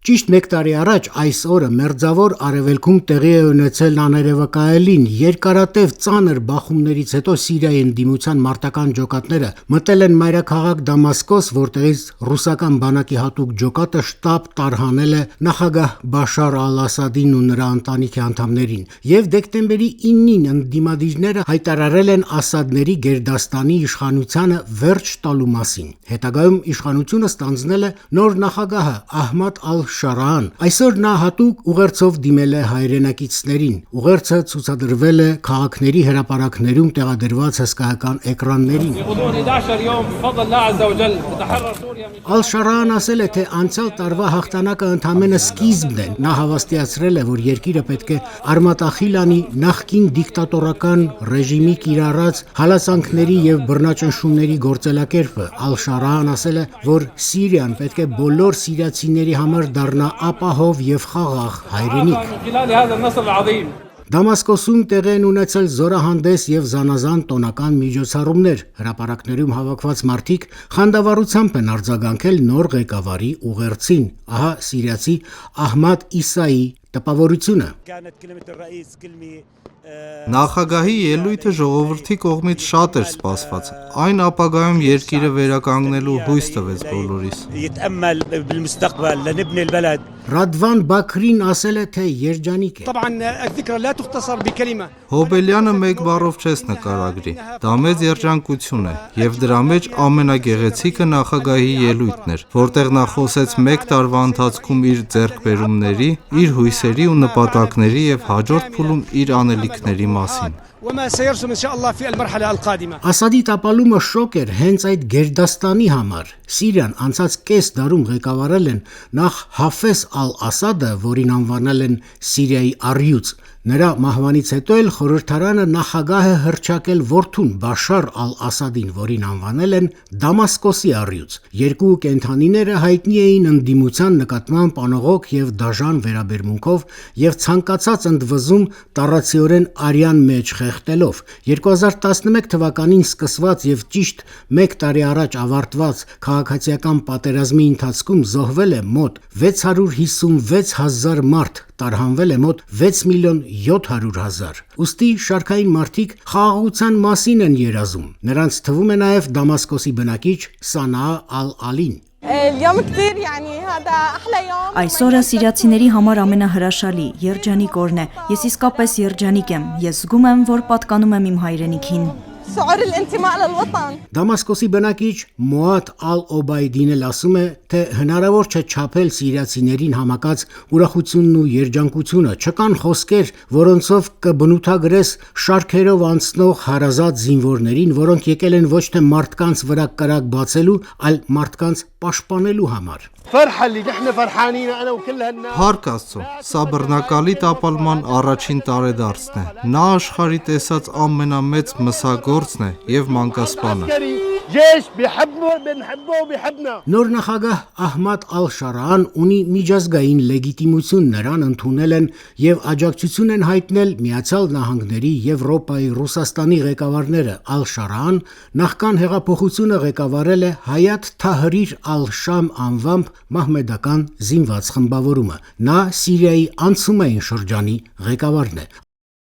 Ճիշտ 1 տարի առաջ այս օրը մերձավոր արևելքում տեղի է ունեցել աներևակայելին երկարատև ծանր բախումներից հետո Սիրիայի ընդդիմության մարտական ջոկատները մտել են մայրաքաղաք Դամասկոս, որտեղից ռուսական բանակի հատուկ ջոկատը շտապ տարհանել է նախագահ Բաշար al-Ասադին ու նրա ընտանիքի անդամներին, եւ դեկտեմբերի 9-ին ընդդիմադիրները հայտարարել են Ասադների գերդաստանի իշխանությանը վերջ տալու մասին։ Հետագայում իշխանությունը ստանձնել է նոր նախագահը Ահմադ Ալ-Շարան։ Այսօր նա հատուկ ուղերձով դիմել է հայրենակիցներին։ Ուղերձը ցուցադրվել է քաղաքների հրապարակներում տեղադրված հսկայական էկրաններին։ Ալ-Շարան ասել է, թե անցյալ տարվա հաղթանակը ընդամենը սկիզբն է։ Նա հավաստիացրել է, որ երկիրը պետք է արմատախիլ անի նախկին դիկտատորական ռեժիմի կիրառած հալածանքների եւ բռնաճնշումների գործելակերպը։ Ալ-Շարան ասել է, որ Սիրիան պետք է բոլոր սիրիացիների համար դառնա ապահով եւ խաղաղ հայրենիք։ Դամասկոսում տեղի են ունեցել զորահանդես եւ զանազան տոնական միջոցառումներ։ Հրապարակներում հավաքված մարդիկ խանդավառությամբ են արձագանքել նոր ղեկավարի ուղերձին։ Ահա սիրիացի Ահմադ Իսայի տպավորությունը։ Նախագահի ելույթը ժողովրդի կողմից շատ էր սպասված։ Այն ապագայում երկիրը վերականգնելու հույս տվեց բոլորիս։ Ռադվան Բաքրին ասել է, թե երջանիկ է։ Հոբելյանը մեկ բառով չես նկարագրի։ Դա մեծ երջանկություն է, եւ դրա մեջ ամենագեղեցիկը նախագահի ելույթն էր, որտեղ նա խոսեց 1 տարվա ընթացքում իր ձեռքբերումների, իր հույսերի ու նպատակների եւ հաջորդ փուլում իր անելիքների մասին։ Ասադի տապալումը շոկ էր հենց այդ գերդաստանի համար։ Սիրիան անցած կես դարում ղեկավարել են նախ Հաֆեզ Ալ-Ասադը, որին անվանել են Սիրիայի առյուծ։ Նրա մահվանից հետո էլ խորհրդարանը նախագահ է հռչակել որդուն Բաշար Ալ-Ասադին, որին անվանել են Դամասկոսի առյուծ։ Երկու կենդանիները հայտնի էին ընդդիմության նկատմամբ անողոք եւ դաժան վերաբերմունքով եւ ցանկացած ընդվզում տառացիորեն արյան մեջ խեղդելով։ 2011 թվականին սկսված եւ ճիշտ 1 տարի առաջ ավարտված քաղաքացիական պատերազմի ընթացքում զոհվել է մոտ 656 հազար մարդ, տարհանվել է մոտ 6 միլիոն 700 հազար։ Ուստի շարքային մարդիկ խաղաղության մասին են երազում։ Նրանց թվում է նաև Դամասկոսի բնակիչ Սանա Ալ-Ալին։ Այսօրը սիրիացիների համար ամենահրաշալի, երջանիկ օրն է։ Ես իսկապես երջանիկ եմ։ Ես զգում եմ, որ պատկանում եմ իմ հայրենիքին։ Դամասկոսի բնակիչ Մոադ Ալ-Օբայդին էլ ասում է, թե հնարավոր չէ չափել սիրիացիներին համակած ուրախությունն ու երջանկությունը, չկան խոսքեր, որոնցով կբնութագրես շարքերով անցնող հարազատ զինվորներին, որոնք եկել են ոչ թե մարդկանց վրա կրակ բացելու, այլ մարդկանց պաշտպանելու համար։ Փառք Աստծո, սա բռնակալի տապալման առաջին տարեդարձն է։ Նա աշխարհի տեսած ամենամեծ մսագործն է եւ մանկասպանը։ Նոր նախագահ Ահմադ Ալ-Շարան ունի միջազգային լեգիտիմություն, նրան ընդունել են եւ աջակցություն են հայտնել Միացյալ Նահանգների, Եվրոպայի, Ռուսաստանի ղեկավարները։ Ալ-Շարան նախքան հեղափոխությունը ղեկավարել է Հայաթ Թահրիր Ալ-Շամ անվամբ մահմեդական զինված խմբավորումը։ Նա Սիրիայի անցումային շրջանի ղեկավարն է։